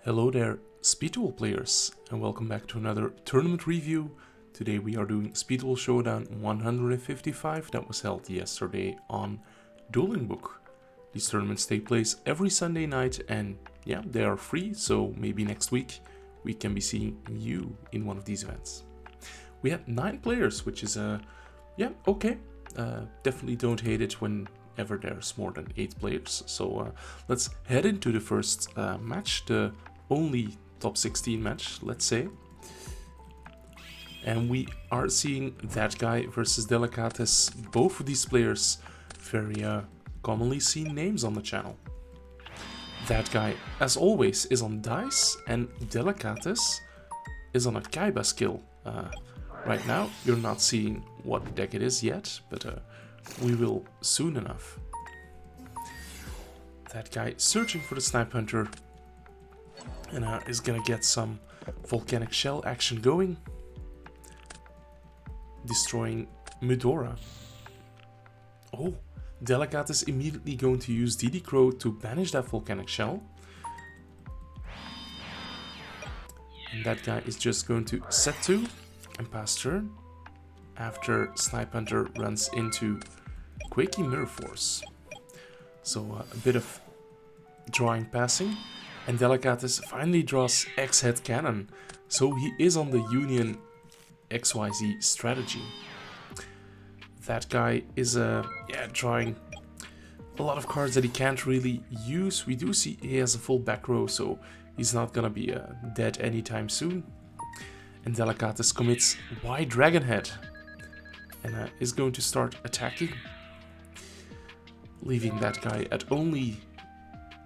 Hello there, Speed Duel players, and welcome back to another tournament review. Today we are doing Speed Duel Showdown 155 that was held yesterday on DuelingBook. These tournaments take place every Sunday night and yeah, they are free, so maybe next week we can be seeing you in one of these events. We had 9 players, which is yeah, okay. Definitely don't hate it whenever there's more than 8 players. So let's head into the first match, the only top 16 match, let's say. And we are seeing that guy versus Delicates. Both of these players, very commonly seen names on the channel. That guy, as always, is on dice, and Delicates is on a Kaiba skill. Right now, you're not seeing what deck it is yet, but we will soon enough. That guy searching for the Snipe Hunter and is gonna get some volcanic shell action going, destroying Medora. Oh, Delicat is immediately going to use DD Crow to banish that volcanic shell. And that guy is just going to set 2 and pass turn after Snipe Hunter runs into Quakey Mirror Force. So a bit of drawing passing, and Delicates finally draws X-Head Cannon, so he is on the Union XYZ strategy. That guy is yeah, drawing a lot of cards that he can't really use. We do see he has a full back row, so he's not gonna be dead anytime soon. And Delicates commits White Dragonhead and is going to start attacking, leaving that guy at only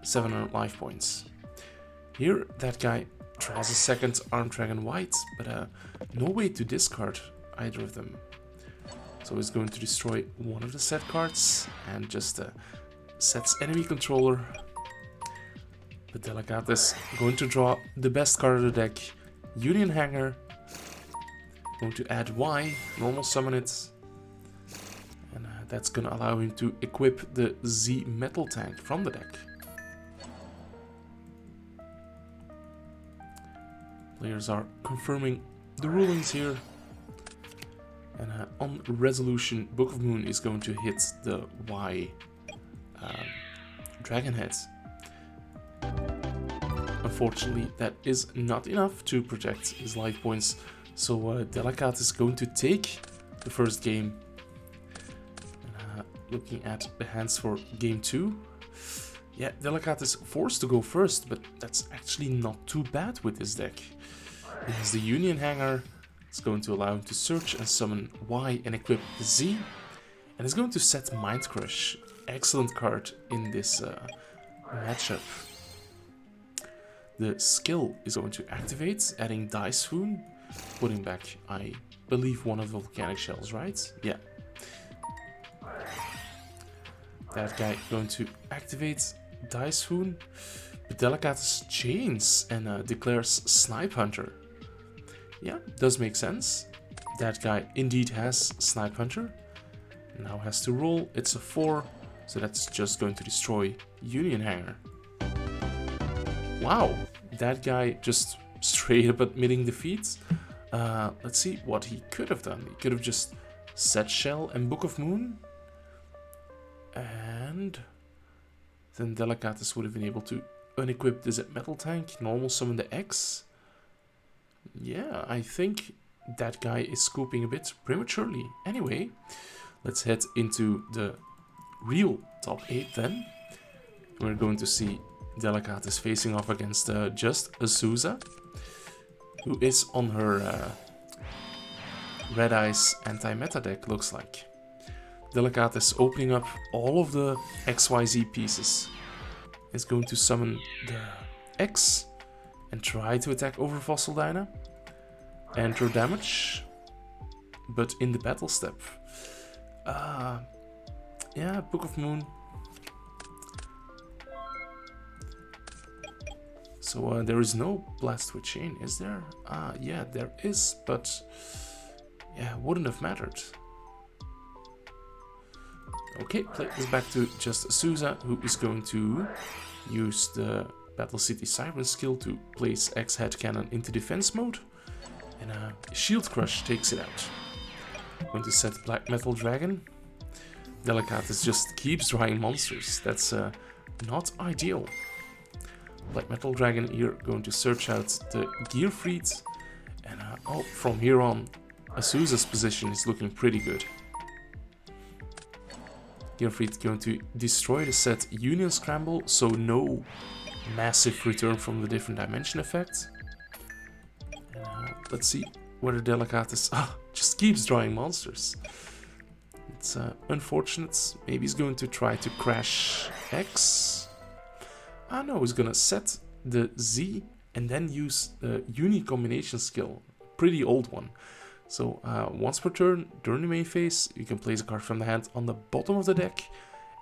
700 life points. Here, that guy draws a second Armed Dragon White, but no way to discard either of them. So he's going to destroy one of the set cards and just sets enemy controller. But Delicat is going to draw the best card of the deck, Union Hanger. Going to add Y, normal summon it. And that's going to allow him to equip the Z Metal Tank from the deck. Players are confirming the rulings here. And on resolution, Book of Moon is going to hit the Y Dragonhead. Unfortunately, that is not enough to protect his life points, so Delicat is going to take the first game. And, looking at the hands for game 2, yeah, Delicat is forced to go first, but that's actually not too bad with this deck. He has the Union Hanger. It's going to allow him to search and summon Y and equip the Z, and it's going to set Mind Crush. Excellent card in this matchup. The skill is going to activate, adding Dice Swoon, putting back, I believe, one of the volcanic shells, right? Yeah. That guy going to activate Dice Swoon, but Delicates chains and declares Snipe Hunter. Yeah, does make sense. That guy indeed has Snipe Hunter. Now has to roll. It's a 4, so that's just going to destroy Union Hanger. Wow, that guy just straight up admitting defeat. Let's see what he could have done. He could have just set Shell and Book of Moon. And then Delicates would have been able to unequip the Z Metal Tank, normal summon the X. Yeah, I think that guy is scooping a bit prematurely. Anyway, let's head into the real top 8 then. We're going to see Delicates facing off against just Azusa, who is on her Red Eyes anti-meta deck, looks like. Delicates is opening up all of the XYZ pieces. Is going to summon the X and try to attack over Fossil Dyna. Enter damage, but in the battle step. Yeah, Book of Moon. So there is no Blast with Chain, is there? Yeah, there is, but yeah, wouldn't have mattered. Okay, play this back to just Azusa, who is going to use the Battle City Siren skill to place X-Head Cannon into defense mode. And Shield Crush takes it out. Going to set Black Metal Dragon. Delicatus just keeps drawing monsters. That's not ideal. Black Metal Dragon here going to search out the Gearfried. And oh, from here on, Azusa's position is looking pretty good. Gearfried going to destroy the set Union Scramble, so no massive return from the different dimension effect. Let's see whether Delicatus just keeps drawing monsters. It's unfortunate. Maybe he's going to try to crash X. No, he's gonna set the Z and then use the Uni combination skill. Pretty old one. So once per turn, during the main phase, you can place a card from the hand on the bottom of the deck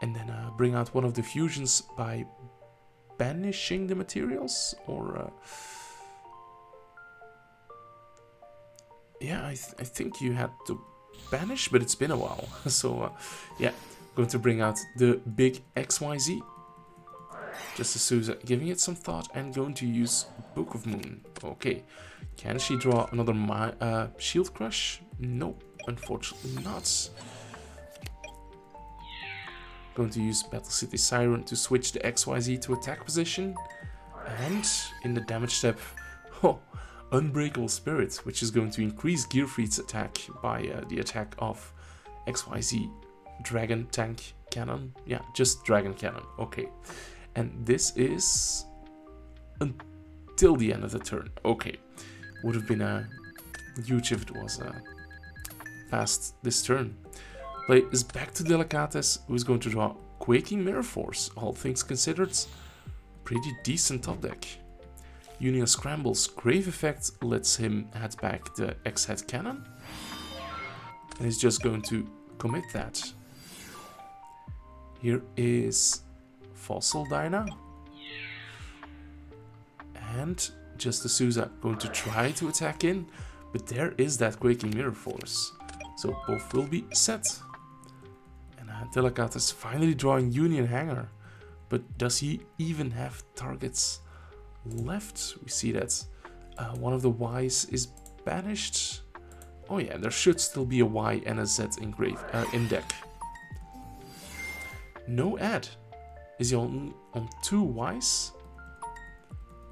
and then bring out one of the fusions by banishing the materials, or yeah, I think you had to banish, but it's been a while. So yeah, going to bring out the big XYZ. Just Azusa giving it some thought and going to use Book of Moon. Okay, can she draw another Shield Crush? Nope, unfortunately not. Going to use Battle City Siren to switch the XYZ to attack position. And in the damage step, Unbreakable Spirit, which is going to increase Gearfried's attack by the attack of XYZ Dragon Tank Cannon. Yeah, just Dragon Cannon. Okay. And this is until the end of the turn. Okay. Would have been huge if it was past this turn. Play is back to Delicatus, who is going to draw Quaking Mirror Force. All things considered, pretty decent top deck. Union Scramble's Grave Effect lets him head back the X-Head Cannon. And he's just going to commit that. Here is Fossil Dyna. And just Azusa going to try to attack in, but there is that Quaking Mirror Force. So both will be set. And Delicatus finally drawing Union Hanger. But does he even have targets left? We see that one of the Ys is banished. Oh yeah, there should still be a Y and a Z in deck. No add. Is he on 2 Ys?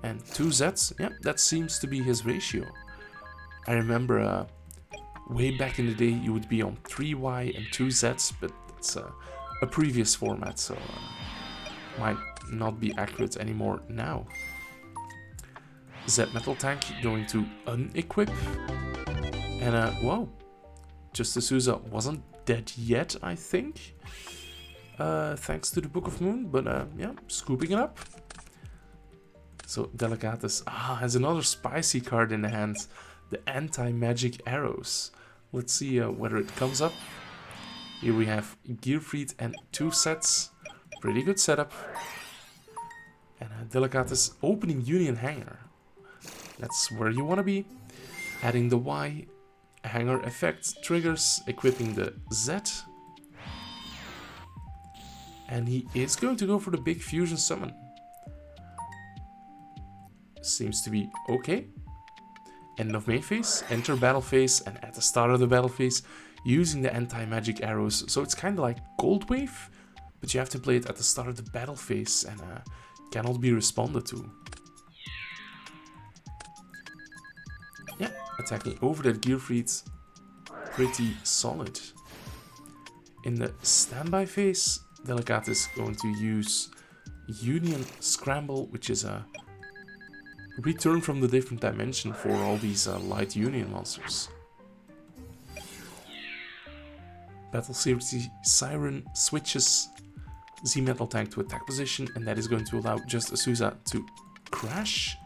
And 2 Zs? Yeah, that seems to be his ratio. I remember way back in the day you would be on 3 Y and 2 Zs, but it's a previous format, so might not be accurate anymore now. Z Metal Tank going to unequip. And whoa, just Azusa wasn't dead yet, I think. Thanks to the Book of Moon, but yeah, scooping it up. So Delicatus has another spicy card in the hand, the Anti-Magic Arrows. Let's see whether it comes up. Here we have Gearfried and 2 sets. Pretty good setup. And Delicatus opening Union Hanger. That's where you want to be. Adding the Y. Hanger effect triggers, equipping the Z. And he is going to go for the big fusion summon. Seems to be okay. End of main phase, enter battle phase, and at the start of the battle phase, using the anti-magic arrows. So it's kind of like Cold Wave, but you have to play it at the start of the battle phase and cannot be responded to. Yeah, attacking over that Gearfried, pretty solid. In the standby phase, Delicatus is going to use Union Scramble, which is a return from the different dimension for all these light Union monsters. Battle City Siren switches Z Metal Tank to attack position, and that is going to allow just Azusa to crash.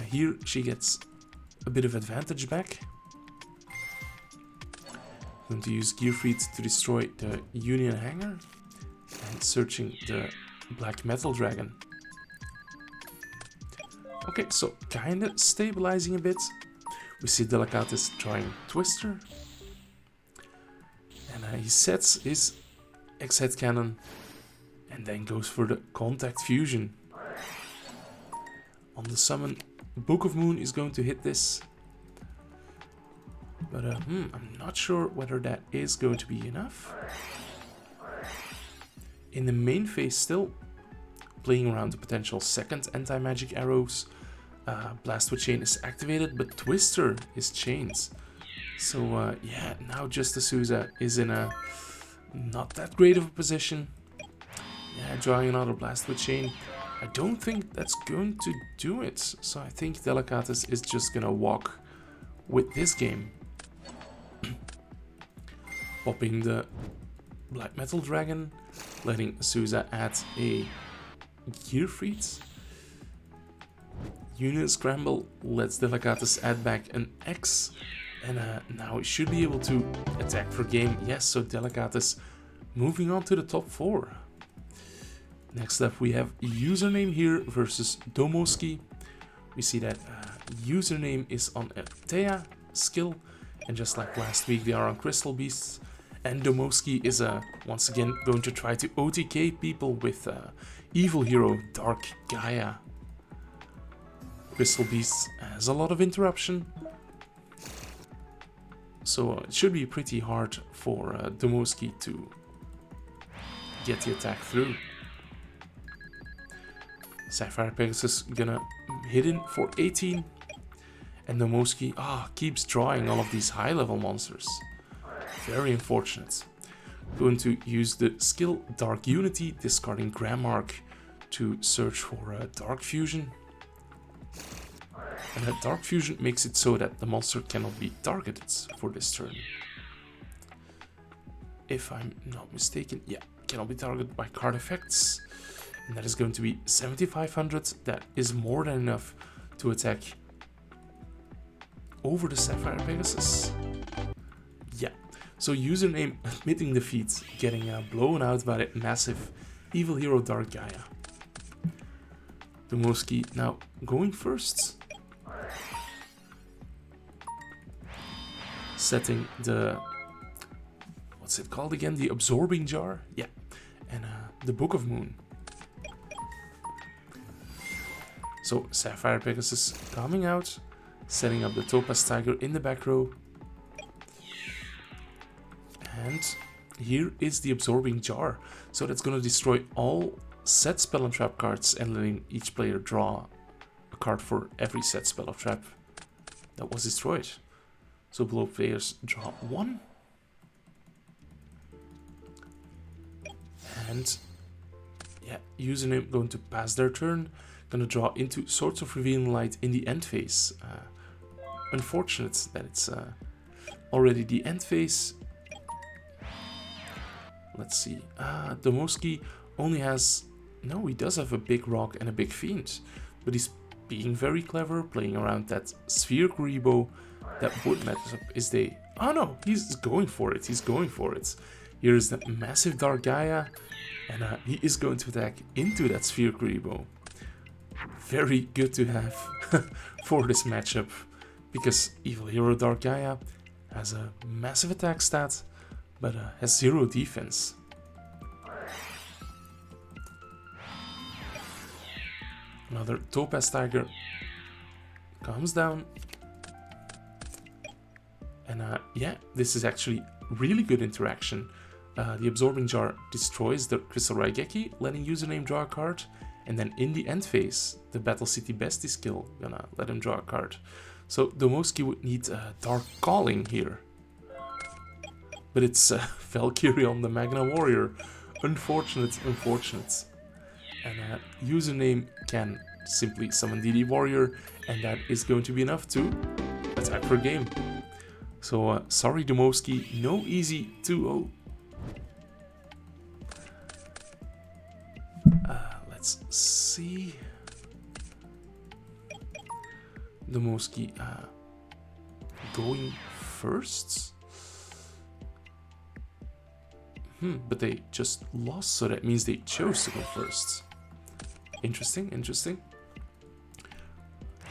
Here she gets a bit of advantage back. Going to use Gearfried to destroy the Union Hanger and searching the Black Metal Dragon. Okay, so kinda stabilizing a bit. We see Delicatus drawing Twister. And he sets his X-Head Cannon. And then goes for the Contact Fusion. On the summon, Book of Moon is going to hit this. But I'm not sure whether that is going to be enough. In the main phase still, playing around the potential second anti-magic arrows. Blast with Chain is activated, but Twister is chained. So yeah, now Justice Souza is in a not that great of a position. Yeah, drawing another Blast with Chain. I don't think that's going to do it. So I think Delicatus is just gonna walk with this game. Popping the Black Metal Dragon, letting Souza add a Gear Freeze. Union Scramble lets Delicatus add back an X. And now it should be able to attack for game. Yes, so Delicatus moving on to the top 4. Next up we have Username here versus Domoski. We see that Username is on a Thea skill. And just like last week they are on Crystal Beasts. And Domoski is once again going to try to OTK people with Evil Hero Dark Gaia. Crystal Beasts has a lot of interruption. So it should be pretty hard for Domoski to get the attack through. Sapphire Pegasus gonna hit in for 18. And Domoski keeps drawing all of these high level monsters. Very unfortunate. Going to use the skill Dark Unity, discarding Grammark to search for Dark Fusion. And that Dark Fusion makes it so that the monster cannot be targeted for this turn. If I'm not mistaken, yeah, cannot be targeted by card effects. And that is going to be 7500. That is more than enough to attack over the Sapphire Pegasus. Yeah, so Username admitting defeat, getting blown out by that massive Evil Hero Dark Gaia. Domoski now going first. Setting the, what's it called again? The Absorbing Jar? Yeah. And the Book of Moon. So Sapphire Pegasus coming out, setting up the Topaz Tiger in the back row. And here is the Absorbing Jar. So that's going to destroy all set spell and trap cards and letting each player draw a card for every set spell or trap that was destroyed. So below players draw 1. And yeah, Username going to pass their turn. Gonna draw into Swords of Revealing Light in the end phase. Unfortunate that it's already the end phase. Let's see. Domoski only has... No, he does have a big rock and a big fiend. But he's being very clever, playing around that Sphere Kuribo. That would match up is the... Oh no, he's going for it. He's going for it. Here is the massive Dark Gaia. And he is going to attack into that Sphere Kuribo. Very good to have for this matchup. Because Evil Hero Dark Gaia has a massive attack stat. But has 0 defense. Another Topaz Tiger comes down. And yeah, this is actually really good interaction. The Absorbing Jar destroys the Crystal Raigeki, letting Username draw a card. And then in the end phase, the Battle City Bestie skill gonna let him draw a card. So Domoski would need Dark Calling here. But it's Valkyrion the Magna Warrior. Unfortunate, unfortunate. And Username can simply summon DD Warrior, and that is going to be enough to attack for game. So sorry Domoski, no easy 2-0. Let's see. Domoski going first. But they just lost, so that means they chose to go first. Interesting, interesting.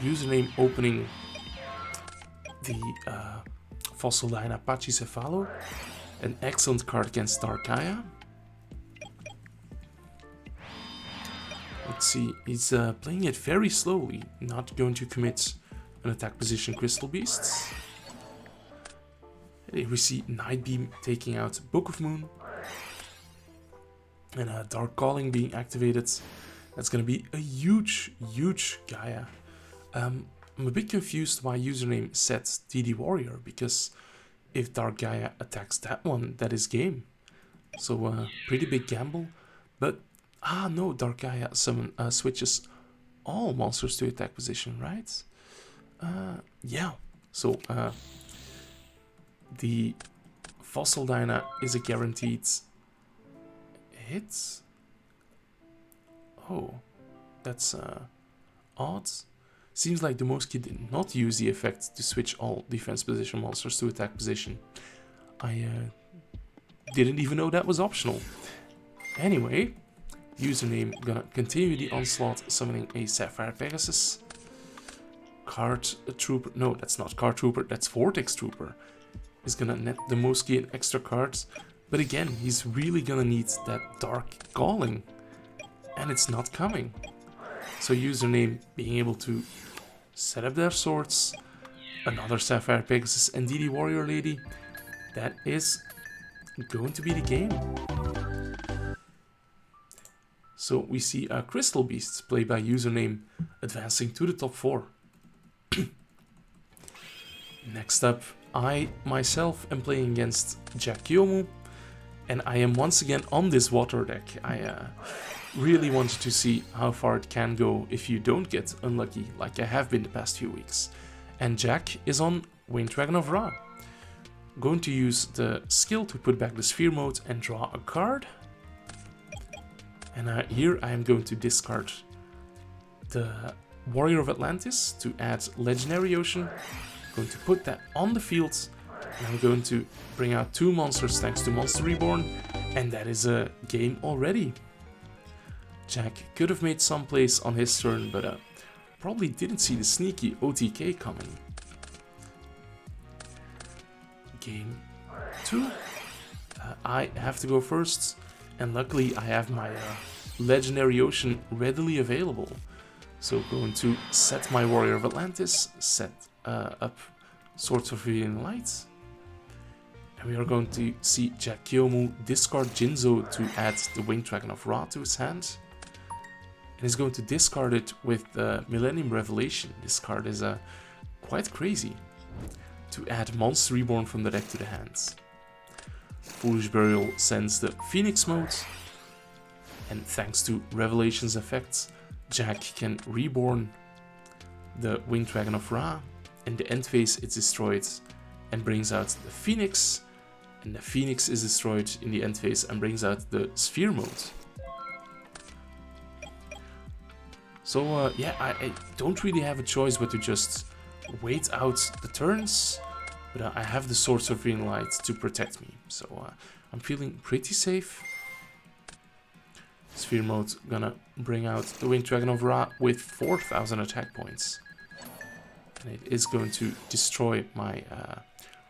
Username opening the Fossil Line Pachycephalo. An excellent card against Dark Gaia. Let's see, he's playing it very slowly, not going to commit an attack position Crystal Beasts. And here we see Night Beam taking out Book of Moon. And Dark Calling being activated. That's going to be a huge, huge Gaia. I'm a bit confused why username set DD Warrior, because if Dark Gaia attacks that one, that is game. So pretty big gamble. But, no, Dark Gaia switches all monsters to attack position, right? Yeah, so the Fossil Dyna is a guaranteed hit. Oh, that's odd. Seems like Dumoski did not use the effect to switch all defense position monsters to attack position. I didn't even know that was optional. Anyway, username gonna continue the onslaught, summoning a Sapphire Pegasus. Card Trooper, no, that's not Card Trooper, that's Vortex Trooper. Is gonna net Dumoski an extra cards, but again, he's really gonna need that Dark Calling, and it's not coming. So username being able to set up their swords, another Sapphire Pegasus and DD Warrior Lady, that is going to be the game. So we see Crystal Beasts played by username advancing to the top 4. Next up, I myself am playing against Jack Kyomu, and I am once again on this water deck. I really wanted to see how far it can go if you don't get unlucky like I have been the past few weeks. And Jack is on Winged Dragon of Ra. Going to use the skill to put back the sphere mode and draw a card. And here I am going to discard the Warrior of Atlantis to add Legendary Ocean. Going to put that on the field, and I'm going to bring out 2 monsters thanks to Monster Reborn, and that is a game already. Jack could have made some plays on his turn, but probably didn't see the sneaky OTK coming. Game 2. I have to go first, and luckily I have my Legendary Ocean readily available. So going to set my Warrior of Atlantis, set up Swords of Revealing Light. And we are going to see Jack Kyomu discard Jinzo to add the Winged Dragon of Ra to his hand. And he's going to discard it with the Millennium Revelation. This card is quite crazy. To add Monster Reborn from the deck to the hands. Foolish Burial sends the Phoenix mode. And thanks to Revelation's effects, Jack can reborn the Winged Dragon of Ra. In the end phase it's destroyed and brings out the Phoenix, and the Phoenix is destroyed in the end phase and brings out the Sphere mode. So yeah, I don't really have a choice but to just wait out the turns, but I have the Swords of Green Light to protect me, so I'm feeling pretty safe. Sphere mode gonna bring out the Winged Dragon of Ra with 4,000 attack points. And it is going to destroy my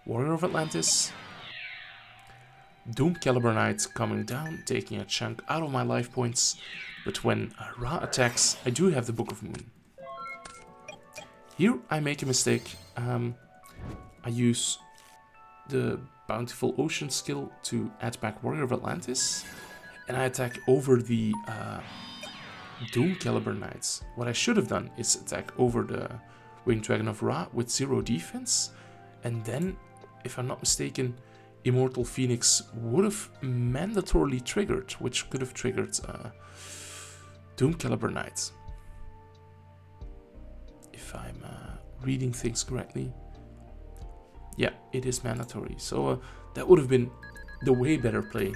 Warrior of Atlantis. Doom Caliber Knight coming down, taking a chunk out of my life points. But when Ra attacks, I do have the Book of Moon. Here I make a mistake. I use the Bountiful Ocean skill to add back Warrior of Atlantis. And I attack over the Doom Caliber Knights. What I should have done is attack over the Winged Dragon of Ra with 0 defense, and then, if I'm not mistaken, Immortal Phoenix would have mandatorily triggered, which could have triggered Doom Caliber Knight. If I'm reading things correctly. Yeah, it is mandatory, so that would have been the way better play.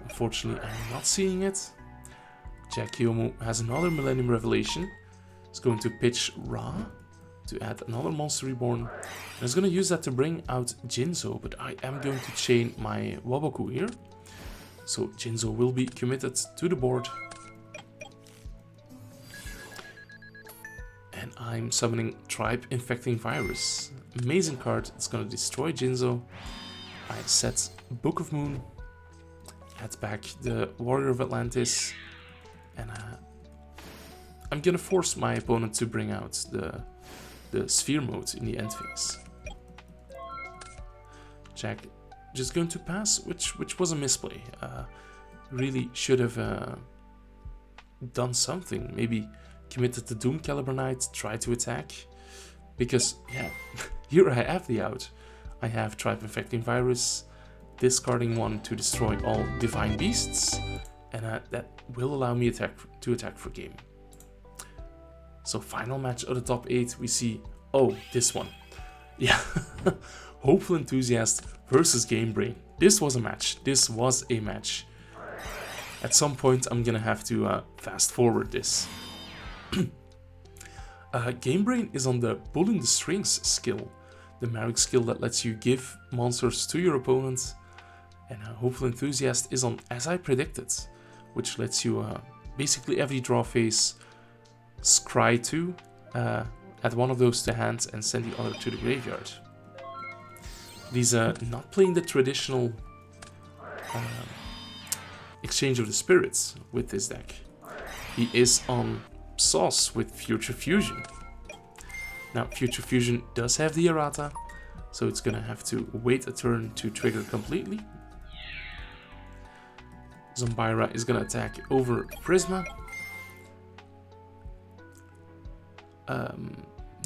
Unfortunately, I'm not seeing it. Jack Kyomu has another Millennium Revelation. He's going to pitch Ra to add another Monster Reborn. And he's going to use that to bring out Jinzo, but I am going to chain my Waboku here. So Jinzo will be committed to the board. And I'm summoning Tribe Infecting Virus. Amazing card, it's going to destroy Jinzo. I set Book of Moon. head back the Warrior of Atlantis, and I'm gonna force my opponent to bring out the sphere mode in the end phase. Jack just going to pass, which was a misplay. Really should have done something. Maybe committed the Doom Caliber Knight, try to attack. Because, yeah, here I have the out. I have Tribe Infecting Virus, discarding one to destroy all Divine Beasts, and that will allow me to attack for game. So final match of the top 8, we see, oh, this one. Yeah, Hopeful Enthusiast versus Game Brain. This was a match. This was a match. At some point, I'm gonna have to fast forward this. Game Brain is on the Pulling the Strings skill, the magic skill that lets you give monsters to your opponent. And Hopeful Enthusiast is on As I Predicted, which lets you basically every draw phase scry 2, add one of those to hand and send the other to the graveyard. He's not playing the traditional Exchange of the Spirits with this deck. He is on Sauce with Future Fusion. Now, Future Fusion does have the errata, so it's gonna have to wait a turn to trigger completely. Zombira is gonna attack over Prisma.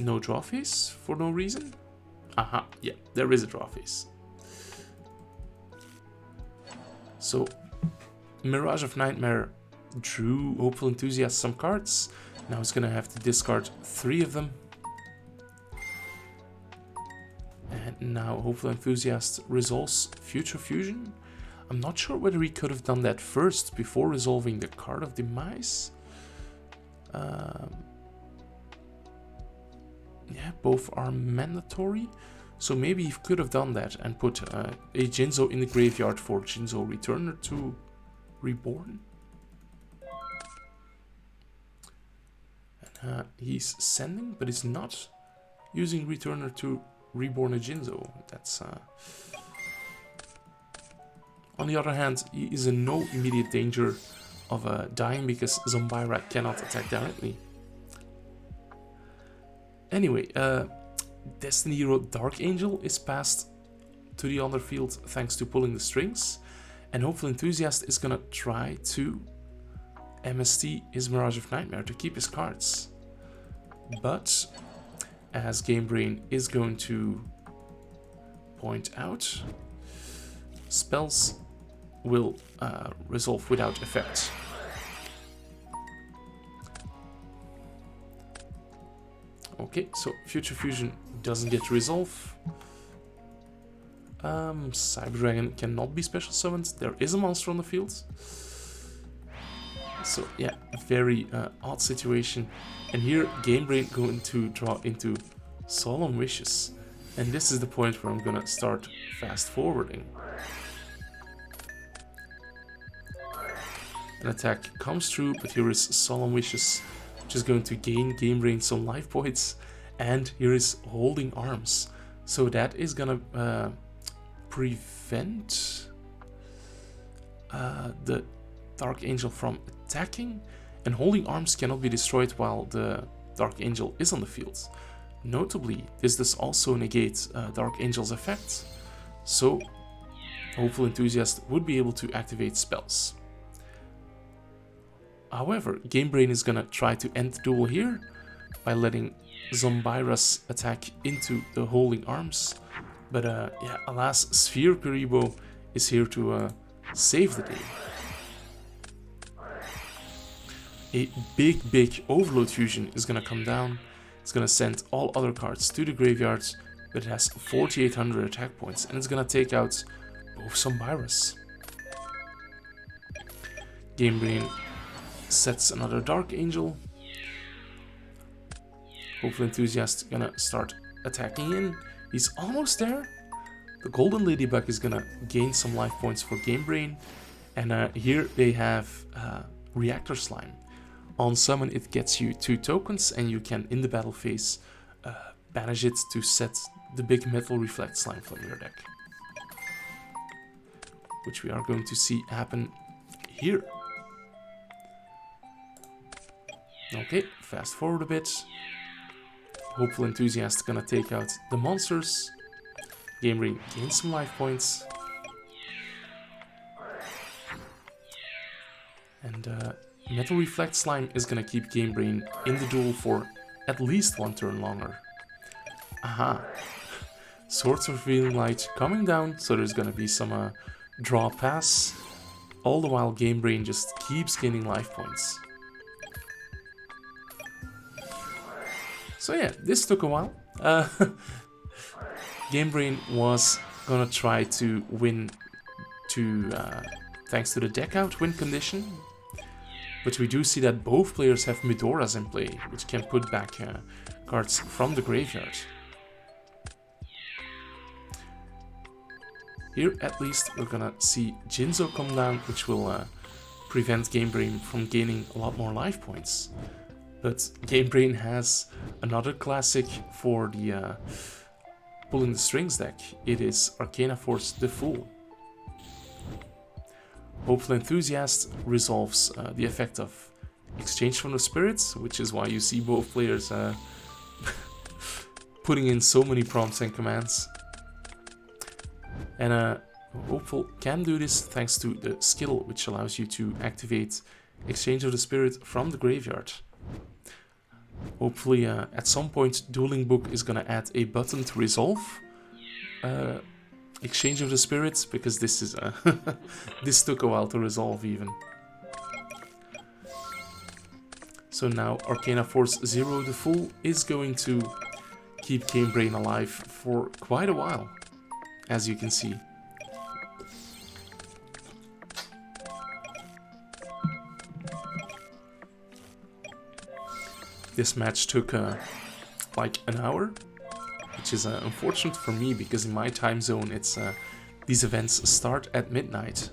No draw phase for no reason. Aha, yeah, there is a draw phase. So, Mirage of Nightmare drew Hopeful Enthusiast some cards. Now it's gonna have to discard 3 of them. And now Hopeful Enthusiast resolves Future Fusion. I'm not sure whether he could have done that first before resolving the Card of Demise. Yeah, both are mandatory. So maybe he could have done that and put a Jinzo in the graveyard for Jinzo Returner to Reborn. And he's sending, but he's not using Returner to Reborn a Jinzo. That's on the other hand, he is in no immediate danger of dying because Zombira cannot attack directly. Anyway, Destiny Hero Dark Angel is passed to the other field thanks to Pulling the Strings, and Hopeful Enthusiast is gonna try to MST his Mirage of Nightmare to keep his cards. But, as Game Brain is going to point out, spells will resolve without effect. Okay, so Future Fusion doesn't get to resolve. Cyber Dragon cannot be special summoned. There is a monster on the field. So yeah, a very odd situation. And here Game Brain going to draw into Solemn Wishes. And this is the point where I'm gonna start fast forwarding. An attack comes through, but here is Solemn Wishes, which is going to gain Game Brain some life points. And here is Holding Arms. So that is gonna prevent the Dark Angel from attacking, and Holding Arms cannot be destroyed while the Dark Angel is on the field. Notably, this does also negate Dark Angel's effect, so Hopeful Enthusiast would be able to activate spells. However, Game Brain is gonna try to end the duel here by letting Zombira's attack into the Holding Arms, but yeah, alas, Sphere Karibo is here to save the day. A big Overload Fusion is gonna come down. It's gonna send all other cards to the graveyard, but it has 4800 attack points, and it's gonna take out both Zombira's. Game Brain sets another Dark Angel. Hopeful Enthusiast gonna start attacking in. He's almost there. The Golden Ladybug is gonna gain some life points for Game Brain, and here they have Reactor Slime. On summon, it gets you 2 tokens, and you can, in the battle phase, banish it to set the big Metal Reflect Slime from your deck. which we are going to see happen here. Okay, fast forward a bit. Hopeful Enthusiast gonna take out the monsters. Game Brain gains some life points. And Metal Reflect Slime is gonna keep Game Brain in the duel for at least one turn longer. Aha. Swords of Revealing Light coming down, so there's gonna be some draw pass. All the while Game Brain just keeps gaining life points. So yeah, this took a while. Game Brain was gonna try to win thanks to the deck out win condition. But we do see that both players have Medoras in play, which can put back cards from the graveyard. Here, at least, we're gonna see Jinzo come down, which will prevent Game Brain from gaining a lot more life points. But Game Brain has another classic for the Pulling the Strings deck. It is Arcana Force the Fool. Hopeful Enthusiast resolves the effect of Exchange from the Spirits, which is why you see both players putting in so many prompts and commands. And Hopeful can do this thanks to the skill, which allows you to activate Exchange of the Spirit from the graveyard. Hopefully at some point Dueling Book is gonna add a button to resolve Exchange of the Spirits, because this is this took a while to resolve even. So now Arcana Force 0 the Fool is going to keep Game Brain alive for quite a while, as you can see. This match took like an hour, which is unfortunate for me because in my time zone it's these events start at midnight.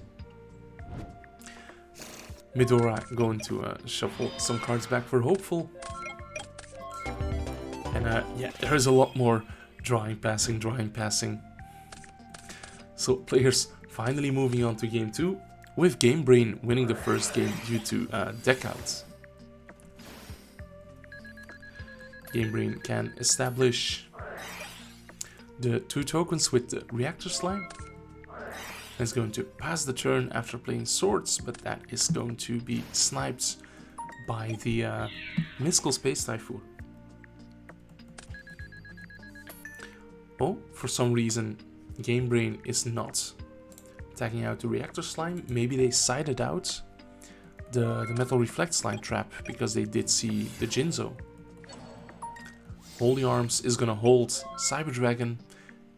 Medora going to shuffle some cards back for Hopeful. And yeah, there's a lot more drawing, passing. So players finally moving on to game 2, with Game Brain winning the first game due to deck outs. Game Brain can establish the 2 tokens with the Reactor Slime. It's going to pass the turn after playing Swords, but that is going to be sniped by the Mystical Space Typhoon. Oh, for some reason Game Brain is not attacking out the Reactor Slime. Maybe they sided out the Metal Reflect Slime trap because they did see the Jinzo. Holy Arms is gonna hold Cyber Dragon,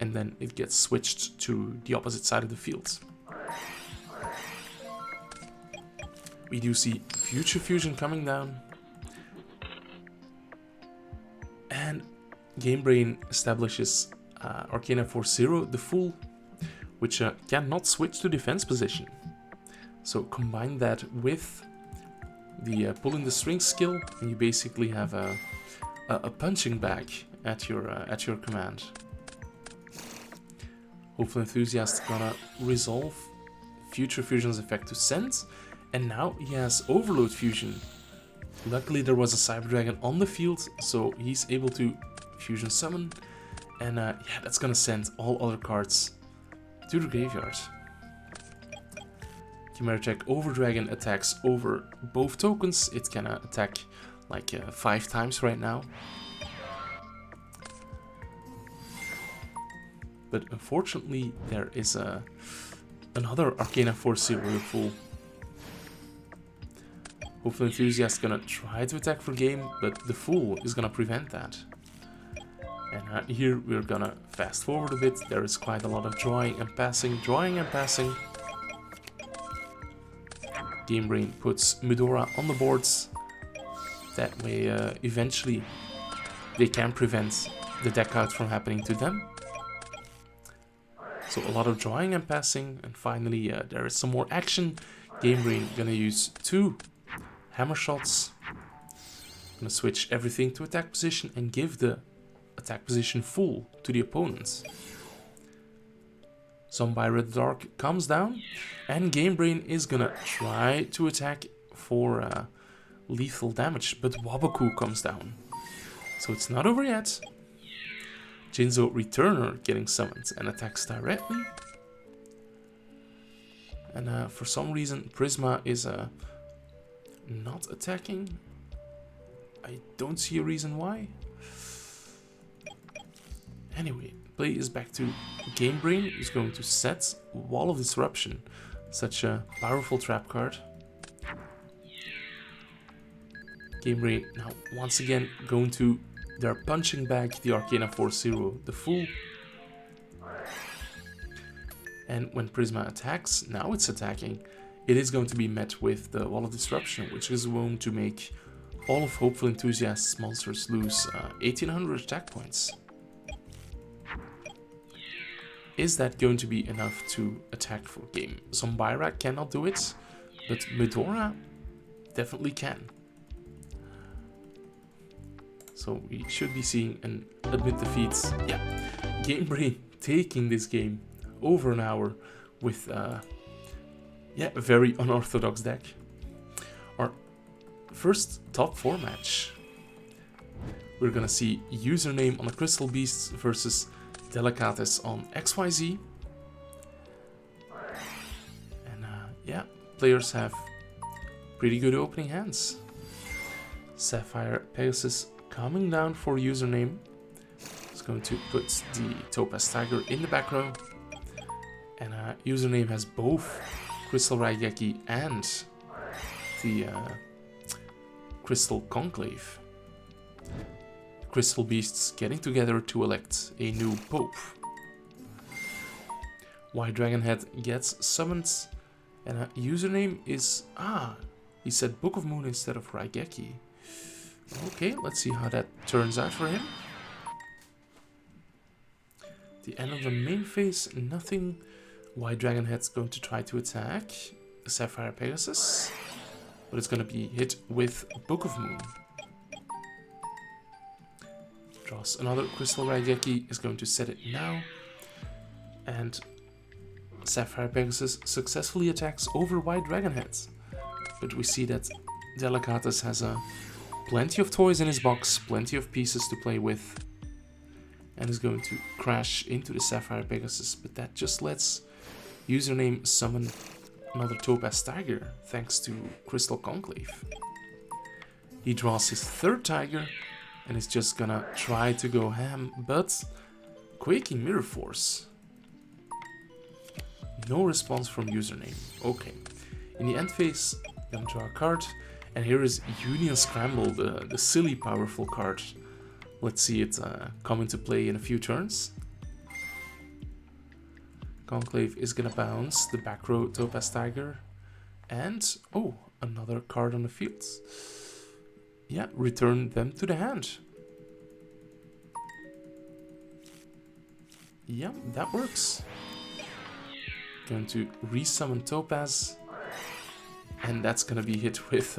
and then it gets switched to the opposite side of the field. We do see Future Fusion coming down. And Game Brain establishes Arcana Force 0, the Fool, which cannot switch to defense position. So combine that with the Pulling the Strings skill, and you basically have a punching bag at your command. Hopeful Enthusiast gonna resolve Future Fusion's effect to Send, and now he has Overload Fusion. Luckily there was a Cyber Dragon on the field, so he's able to Fusion Summon, and yeah, that's gonna send all other cards to the graveyard. Chimera Check Over Dragon attacks over both tokens. It can attack like 5 times right now. But unfortunately there is another Arcana Force 0 the Fool. Hopeful Enthusiast gonna try to attack for game, but the Fool is gonna prevent that. And here we're gonna fast forward a bit. There is quite a lot of drawing and passing. Game Brain puts Medora on the boards. That way eventually they can prevent the deck out from happening to them. So a lot of drawing and passing, and finally there is some more action. Game Brain gonna use 2 hammer shots. Gonna switch everything to attack position and give the attack position full to the opponents. Zombie the Dark comes down, and Game Brain is gonna try to attack for lethal damage, but Waboku comes down. So it's not over yet. Jinzo Returner getting summoned and attacks directly. And for some reason, Prisma is not attacking. I don't see a reason why. Anyway, play is back to Game Brain. Is going to set Wall of Disruption, such a powerful trap card. Game Brain now once again going to their punching bag, the Arcana Force Zero, the Fool. And when Prisma attacks, now it's attacking, it is going to be met with the Wall of Disruption, which is going to make all of Hopeful Enthusiast's monsters lose 1800 attack points. Is that going to be enough to attack for game? Zombyra cannot do it, but Medora definitely can. So we should be seeing an admit defeat. Yeah, Game Brain taking this game over an hour with a very unorthodox deck. Our first top 4 match. We're gonna see Username on the Crystal Beasts versus Delicates on XYZ. And yeah, players have pretty good opening hands. Sapphire Pegasus coming down for Username. It's going to put the Topaz Tiger in the back row. And Username has both Crystal Raigeki and the Crystal Conclave. Crystal Beasts getting together to elect a new Pope. White Dragonhead gets summoned. And Username is... he said Book of Moon instead of Raigeki. Okay, let's see how that turns out for him. The end of the main phase, nothing. White Dragonhead's going to try to attack Sapphire Pegasus, but it's going to be hit with Book of Moon. Draws another Crystal Raigeki, is going to set it now, and Sapphire Pegasus successfully attacks over White Dragonhead. But we see that Delicates has plenty of toys in his box, plenty of pieces to play with, and is going to crash into the Sapphire Pegasus, but that just lets Username summon another Topaz Tiger thanks to Crystal Conclave. He draws his third Tiger and is just gonna try to go ham, but Quaking Mirror Force. No response from Username. Okay. In the end phase, gonna draw a card, and here is Union Scramble, the silly powerful card. Let's see it come into play in a few turns. Conclave is gonna bounce the back row Topaz Tiger, and another card on the field. Yeah, return them to the hand. Yeah, that works. Going to resummon Topaz, and that's gonna be hit with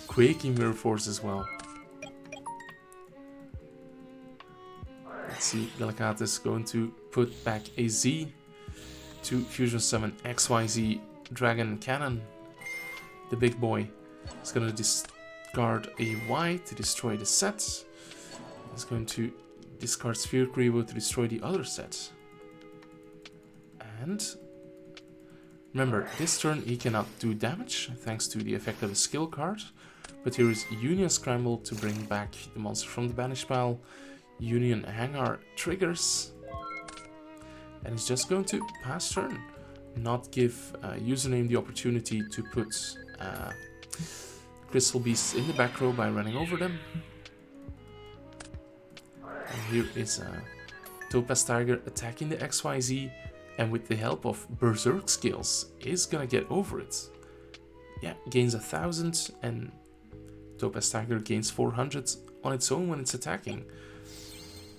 Quaking Mirror Force as well. Let's see, Delicates is going to put back a Z to fusion summon XYZ Dragon Cannon. The big boy is going to discard a Y to destroy the set. He's going to discard Sphere Creevo to destroy the other set. And remember, this turn he cannot do damage thanks to the effect of the skill card. But here is Union Scramble to bring back the monster from the banish pile. Union Hangar triggers. And he's just going to pass turn, not give Username the opportunity to put Crystal Beasts in the back row by running over them. And here is Topaz Tiger attacking the XYZ, and with the help of Berserk skills is gonna get over it. Yeah, gains 1000, and Topaz Tiger gains 400 on its own when it's attacking.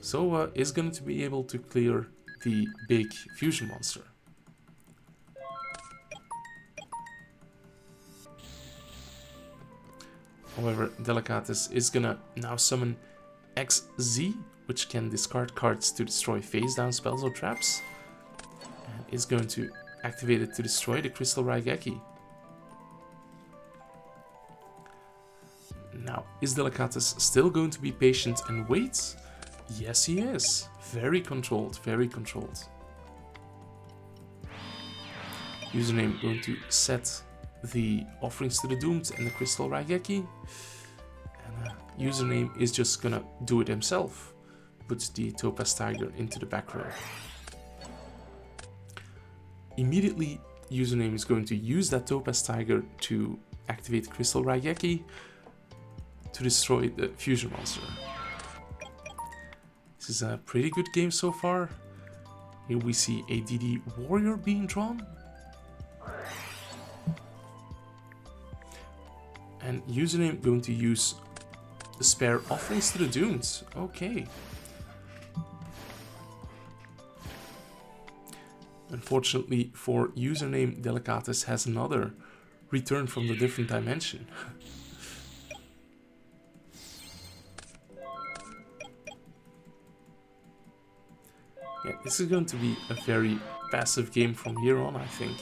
So is going to be able to clear the big fusion monster. However, Delicates is gonna now summon XZ, which can discard cards to destroy face down spells or traps. And is going to activate it to destroy the Crystal Raigeki. Now, is Delicatus still going to be patient and wait? Yes, he is. Very controlled, very controlled. Username going to set the offerings to the Doomed and the Crystal Raigeki. And username is just gonna do it himself. Puts the Topaz Tiger into the back row. Immediately, username is going to use that Topaz Tiger to activate Crystal Raigeki to destroy the fusion monster. This is a pretty good game so far. Here we see a DD Warrior being drawn. And username going to use the spare offerings to the Dunes. Okay. Unfortunately for username, Delicatus has another return from the different dimension. Yeah, this is going to be a very passive game from here on, I think.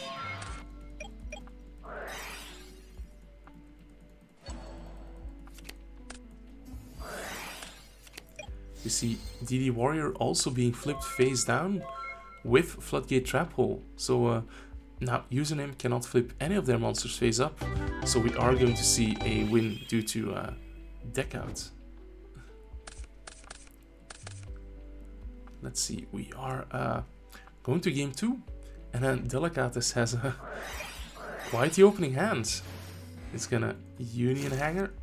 We see DD Warrior also being flipped face down with Floodgate Trap Hole. So now username cannot flip any of their monsters face up. So we are going to see a win due to deck out. Let's see, we are going to game 2. And then Delicatus has quite the opening hand. It's gonna Union Hanger,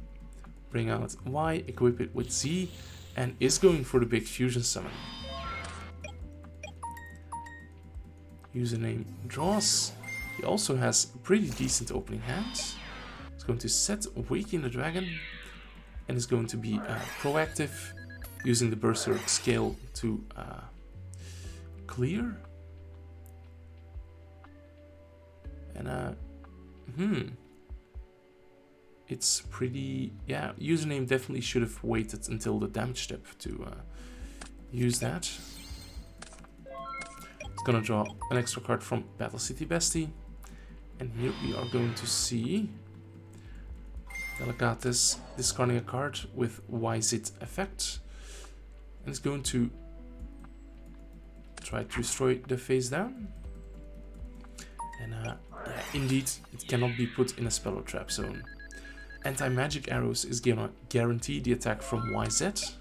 bring out Y, equip it with Z, and is going for the big fusion summon. Username draws. He also has a pretty decent opening hand. He's going to set Waking the Dragon and is going to be proactive, using the Berserk scale to clear. And it's pretty, yeah, username definitely should have waited until the damage step to use that. It's gonna draw an extra card from Battle City Bestie. And here we are going to see Delicatus discarding a card with YZ effect. And it's going to try to destroy the face down. And yeah, indeed, it cannot be put in a spell or trap zone. Anti-magic arrows is gonna guarantee the attack from YZ.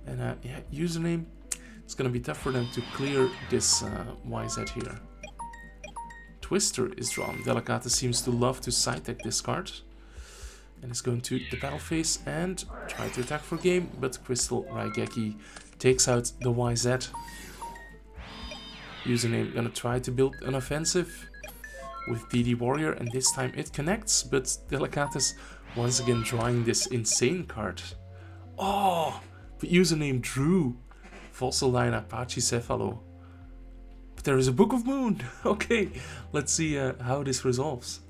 And yeah, username, it's gonna be tough for them to clear this YZ here. Twister is drawn. Delicatus seems to love to side deck this card. And is going to the battle phase and try to attack for game, but Crystal Raigeki takes out the YZ. Username gonna try to build an offensive with DD Warrior, and this time it connects, but Delicatus once again drawing this insane card. Oh, but username drew Fossil Line Apache Cephalo. But there is a Book of Moon. Okay, let's see how this resolves.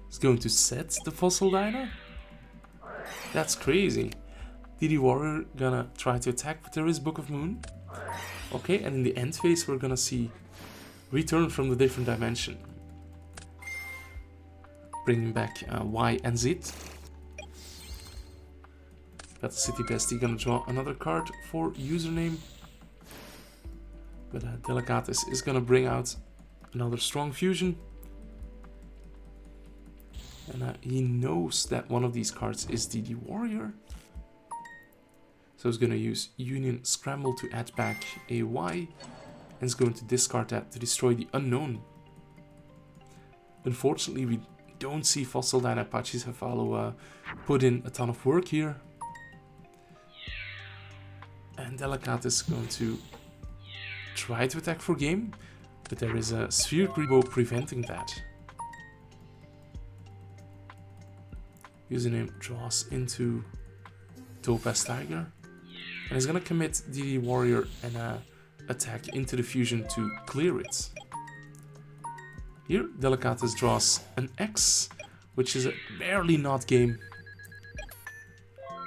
It's going to set the Fossil Diner? That's crazy. DD Warrior gonna try to attack, but there is Book of Moon. Okay, and in the end phase we're gonna see Return from the Different Dimension. Bringing back Y and Z. Battle City Bestie gonna draw another card for username. But Delicatus is gonna bring out another strong fusion. And he knows that one of these cards is DD Warrior. So he's going to use Union Scramble to add back a Y. And is going to discard that to destroy the unknown. Unfortunately, we don't see Fossil Dine Apache Cephalo put in a ton of work here. And Delicatus is going to try to attack for game. But there is a Sphere Grebo preventing that. Username draws into Topaz Tiger. And he's gonna commit DD Warrior and attack into the fusion to clear it. Here, Delicatus draws an X, which is a barely not game,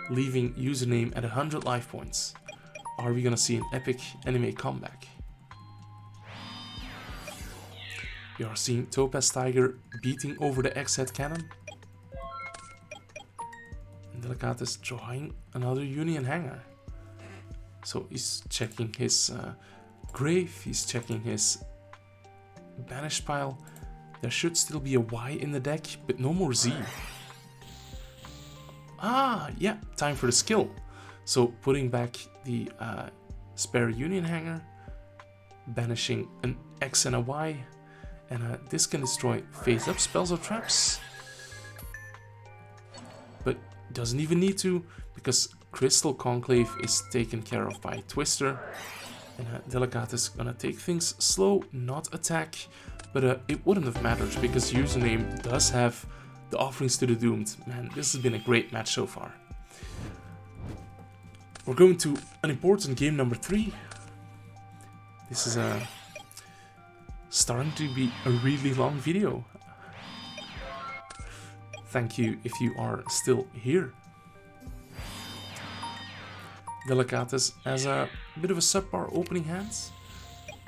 leaving username at 100 life points. are we gonna see an epic anime comeback? We are seeing Topaz Tiger beating over the X-Head Cannon. And Delicatus drawing another Union Hanger. So he's checking his grave, he's checking his banish pile. There should still be a Y in the deck, but no more Z. Ah, yeah, time for the skill. So putting back the spare Union Hanger, banishing an X and a Y, and this can destroy face-up spells or traps. But doesn't even need to, because Crystal Conclave is taken care of by Twister. And Delicatus is gonna take things slow, not attack. But it wouldn't have mattered, because Username does have the Offerings to the Doomed. Man, this has been a great match so far. We're going to an important game number 3. This is starting to be a really long video. Thank you if you are still here. Delicatus has a bit of a subpar opening hand.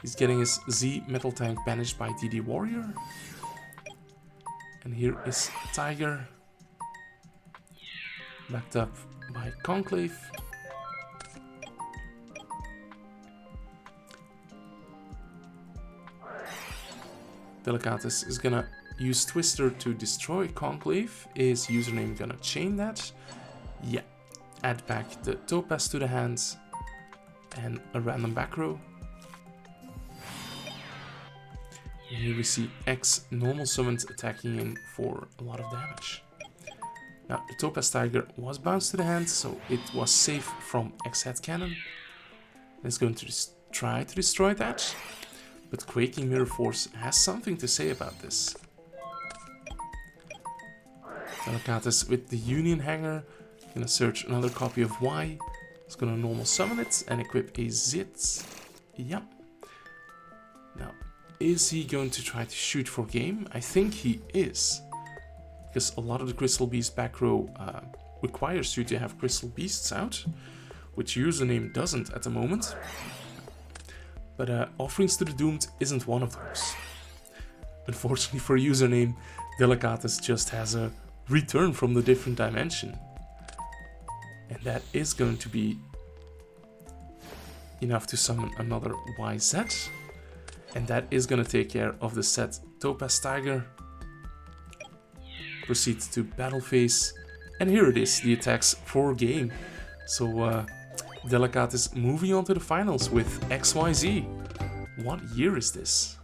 He's getting his Z Metal Tank banished by DD Warrior. And here is Tiger, backed up by Conclave. Delicatus is gonna use Twister to destroy Conclave. Is Username gonna chain that? Yeah. Add back the Topaz to the hands and a random back row. And here we see X normal summons attacking in for a lot of damage. Now the Topaz Tiger was bounced to the hand, so it was safe from X-Head Cannon. It's going to try to destroy that, but Quaking Mirror Force has something to say about this. Delicatus with the Union Hanger, gonna search another copy of Y. It's gonna normal summon it and equip a Zit. Yep. Now, is he going to try to shoot for game? I think he is. Because a lot of the Crystal Beast back row requires you to have Crystal Beasts out, which Username doesn't at the moment. But Offerings to the Doomed isn't one of those. Unfortunately for Username, Delicatus just has a return from the different dimension. And that is going to be enough to summon another YZ. And that is going to take care of the set Topaz Tiger. Proceeds to battle phase. And here it is, the attacks for game. So Delicatus moving on to the finals with XYZ. What year is this?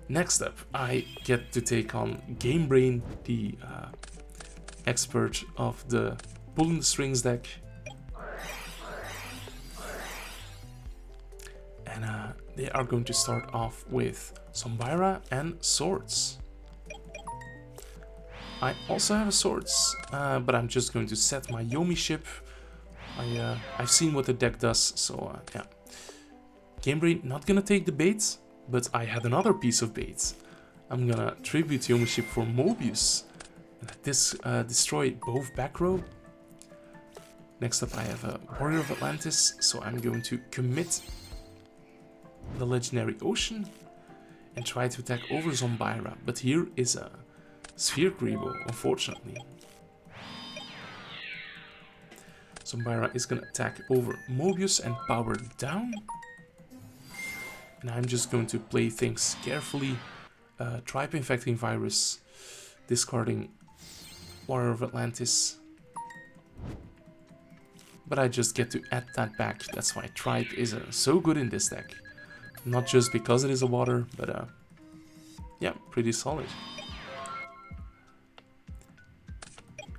Next up, I get to take on Game Brain, the expert of the Pulling the Strings deck. And they are going to start off with Sombyra and Swords. I also have a Swords, but I'm just going to set my Yomi ship. I've seen what the deck does, so yeah. Game Brain not gonna take the bait, but I had another piece of bait. I'm gonna tribute Yomi ship for Mobius. This destroy both back row. Next up I have a Warrior of Atlantis, so I'm going to commit the Legendary Ocean and try to attack over Sombyra. But here is a Sphere Grebo, unfortunately. Sombyra is gonna attack over Mobius and power down. And I'm just going to play things carefully. Tribe Infecting Virus, discarding Warrior of Atlantis. But I just get to add that back. That's why Tribe is so good in this deck. Not just because it is a water, but yeah, pretty solid.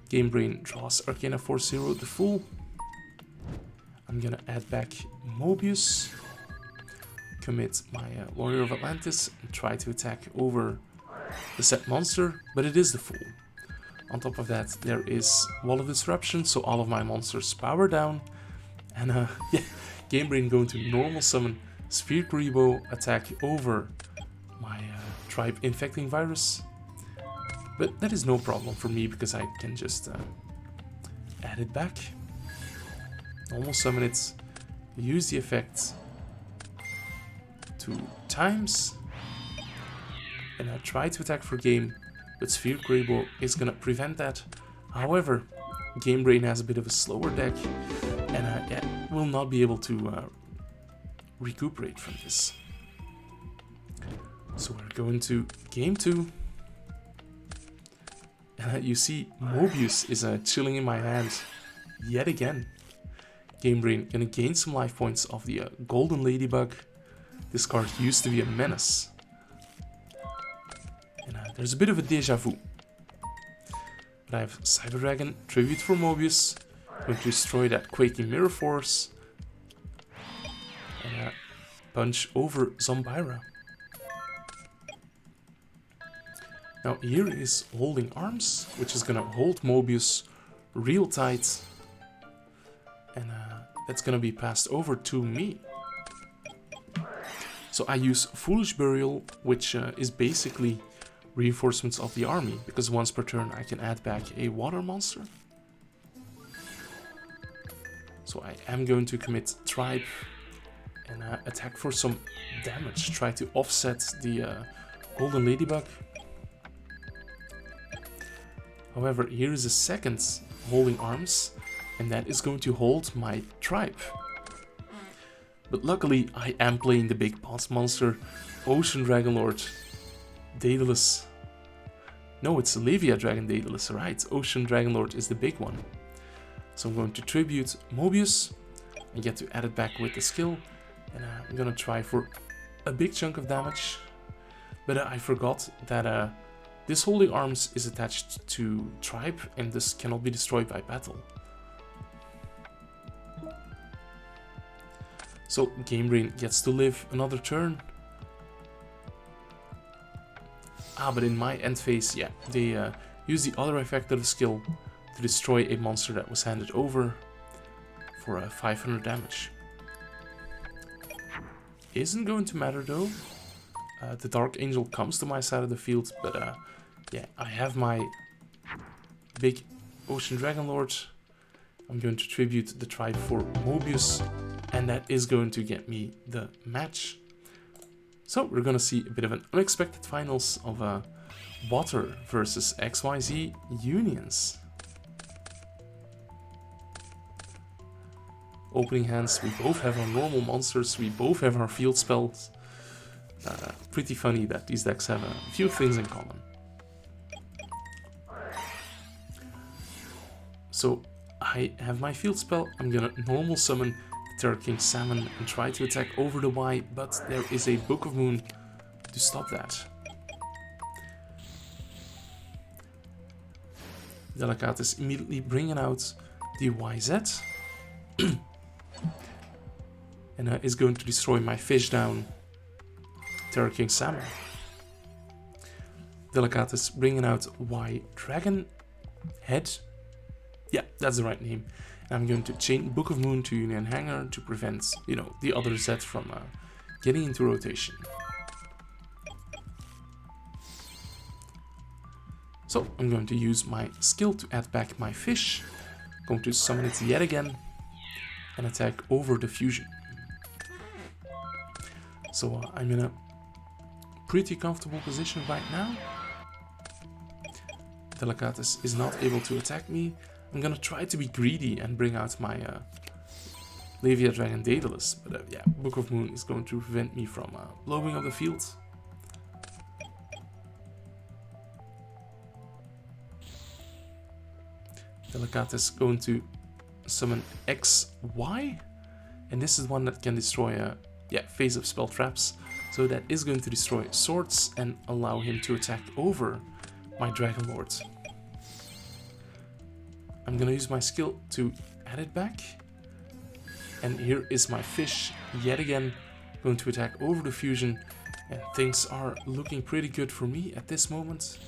Game Brain draws Arcana Force 0, the Fool. I'm gonna add back Mobius. Commit my Warrior of Atlantis and try to attack over the set monster, but it is the Fool. On top of that, there is Wall of Disruption, so all of my monsters power down. And yeah, Game Brain going to normal summon Sphere Grebo, attack over my Tribe Infecting Virus. But that is no problem for me because I can just add it back. normal summon it, use the effect 2 times, and I try to attack for game, but Sphere Greybow is gonna prevent that. However, Game Brain has a bit of a slower deck, and yeah, will not be able to recuperate from this. So we're going to game 2. You see, Mobius is chilling in my hand yet again. Game Brain gonna gain some life points off the Golden Ladybug. This card used to be a menace. And there's a bit of a deja vu. But I have Cyber Dragon, Tribute for Mobius. Going to destroy that Quaking Mirror Force. And punch over Zombira. Now here is Holding Arms, which is gonna hold Mobius real tight. And that's gonna be passed over to me. So I use Foolish Burial, which is basically reinforcements of the army, because once per turn I can add back a water monster. So I am going to commit Tribe and attack for some damage, try to offset the Golden Ladybug. However, here is a second Holding Arms, and that is going to hold my Tribe. But luckily, I am playing the big boss monster, Ocean Dragon Lord Daedalus. No, it's Levia Dragon Daedalus, right? Ocean Dragon Lord is the big one. So I'm going to tribute Mobius and get to add it back with the skill. And I'm gonna try for a big chunk of damage. But I forgot that this Holding Arms is attached to Tribe and this cannot be destroyed by battle. So Game Brain gets to live another turn. But in my end phase, yeah, they use the other effect of the skill to destroy a monster that was handed over for 500 damage. Isn't going to matter though. The Dark Angel comes to my side of the field, but yeah, I have my big Ocean Dragon Lord. I'm going to tribute the Tribe for Mobius, and that is going to get me the match. So we're gonna see a bit of an unexpected finals of Water versus XYZ Unions. Opening hands, we both have our normal monsters, we both have our field spells. Pretty funny that these decks have a few things in common. So I have my field spell, I'm gonna normal summon Terror King Salmon and try to attack over the Y, but there is a Book of Moon to stop that. Delicat is immediately bringing out the YZ and is going to destroy my fish down Terror King Salmon. Delicat is bringing out Y Dragon Head. Yeah, that's the right name. I'm going to chain Book of Moon to Union Hanger to prevent, you know, the other Z from getting into rotation. So I'm going to use my skill to add back my fish. I'm going to summon it yet again and attack over the fusion. So I'm in a pretty comfortable position right now. Delicatus is not able to attack me. I'm gonna try to be greedy and bring out my Levia Dragon Daedalus, but yeah, Book of Moon is going to prevent me from blowing up the field. Delicat is going to summon XY, and this is one that can destroy phase of spell traps, so that is going to destroy swords and allow him to attack over my Dragon Lord. I'm gonna use my skill to add it back. And here is my fish yet again, going to attack over the fusion. And things are looking pretty good for me at this moment.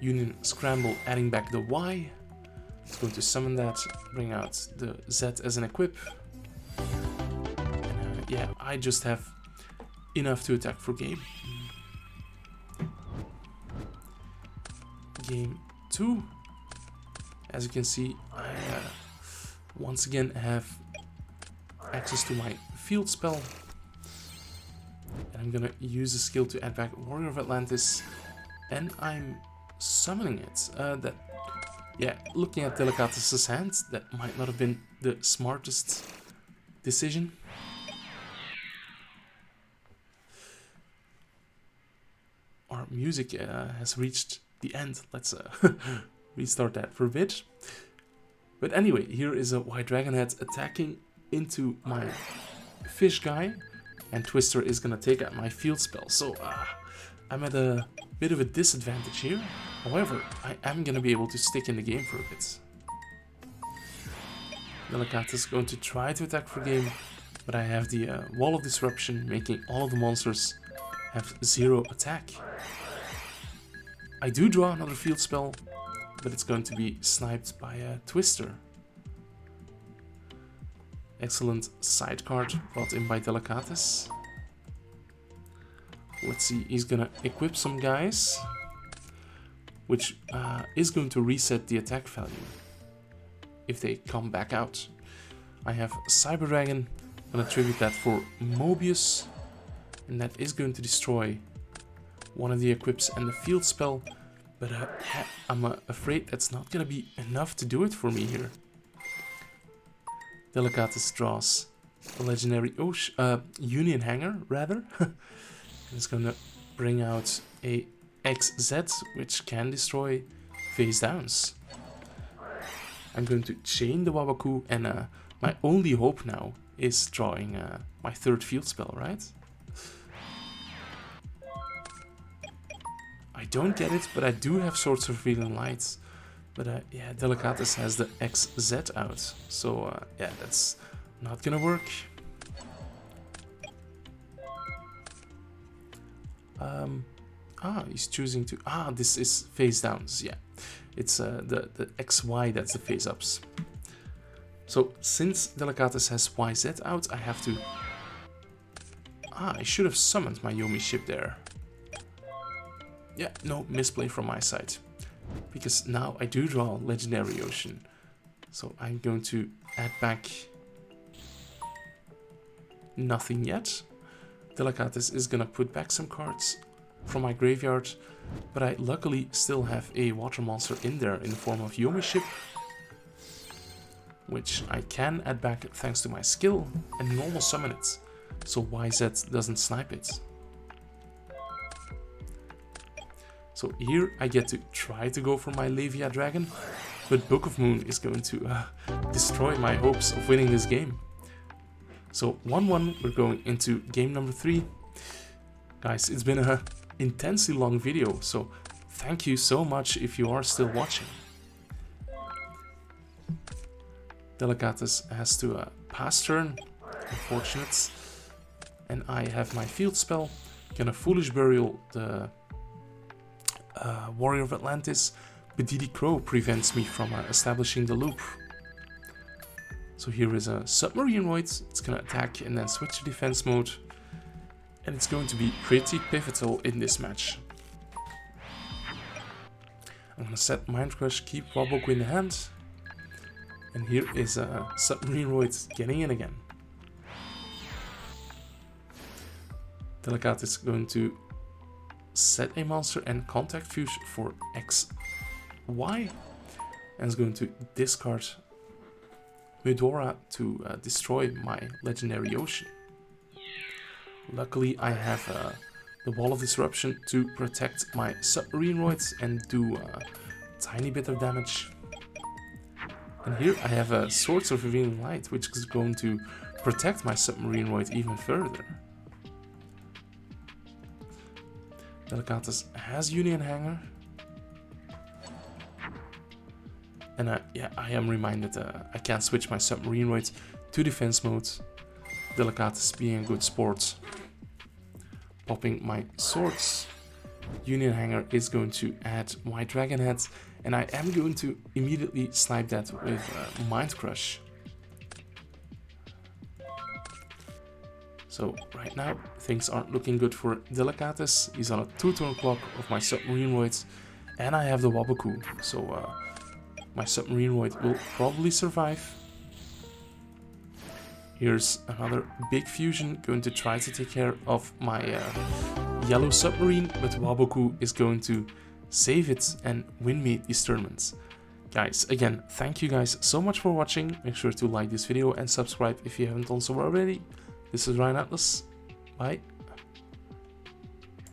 Union Scramble, adding back the Y. It's going to summon that, bring out the Z as an equip. And yeah, I just have enough to attack for game. Game 2, as you can see, I once again have access to my field spell. And I'm gonna use the skill to add back Warrior of Atlantis. And I'm summoning it. Yeah, looking at Delicatus' hand, that might not have been the smartest decision. Our music has reached the end. Let's restart that for a bit. But anyway, here is a White Dragon Head attacking into my fish guy. And Twister is gonna take out my field spell. So I'm at a bit of a disadvantage here. However, I am gonna be able to stick in the game for a bit. Delicatus is going to try to attack for game, but I have the Wall of Disruption, making all of the monsters have 0 attack. I do draw another field spell, but it's going to be sniped by a Twister. Excellent side card brought in by Delicatus. Let's see, he's gonna equip some guys, which is going to reset the attack value if they come back out. I have Cyber Dragon, I'm gonna tribute that for Mobius, and that is going to destroy one of the equips and the field spell, but I'm afraid that's not gonna be enough to do it for me here. Delicatus draws a legendary Union Hanger, rather. It's gonna bring out a XZ, which can destroy face downs. I'm going to chain the Wabaku, and my only hope now is drawing my 3rd field spell, right? I don't get it, but I do have Swords of Revealing Light. But yeah, Delicatus has the XZ out, so yeah, that's not gonna work. He's choosing to... this is face downs, yeah. It's the XY that's the face ups. So, since Delicatus has YZ out, I have to... I should have summoned my Yomi ship there. Yeah, no, misplay from my side. Because now I do draw Legendary Ocean. So I'm going to add back nothing yet. Delicatus is gonna put back some cards from my graveyard, but I luckily still have a water monster in there in the form of Yomi ship, which I can add back thanks to my skill and normal summon it, so YZ doesn't snipe it. So here I get to try to go for my Levia Dragon, but Book of Moon is going to destroy my hopes of winning this game. So 1-1, we're going into game number 3. Guys, it's been a intensely long video, so thank you so much if you are still watching. Delicatus has to pass turn, unfortunate. And I have my field spell, gonna Foolish Burial the Warrior of Atlantis, but DD Crow prevents me from establishing the loop. So here is a Submarine Void, it's gonna attack and then switch to defense mode. And it's going to be pretty pivotal in this match. I'm gonna set Mind Crush, keep Waboku in the hand. And here is a Submarine Void getting in again. Delicatus is going to set a monster and contact Fuse for XY. And is going to discard Medora to destroy my Legendary Ocean. Luckily I have the Wall of Disruption to protect my Submarine Voids and do a tiny bit of damage. And here I have a Swords of Revealing Light, which is going to protect my Submarine Void even further. Delicatus has Union Hanger. And yeah, I am reminded I can't switch my Submarine Void to defense mode. Delicatus being a good sport. Popping my swords. Union Hanger is going to add White Dragon Head, and I am going to immediately snipe that with Mind Crush. So right now things aren't looking good for Delicatus. He's on a 2-turn clock of my Submarine Void, and I have the Waboku. So My submarine void will probably survive. Here's another big fusion going to try to take care of my yellow submarine, but Waboku is going to save it and win me these tournaments. Guys, again, thank you guys so much for watching. Make sure to like this video and subscribe if you haven't done so already. This is Ryan Atlas. Bye.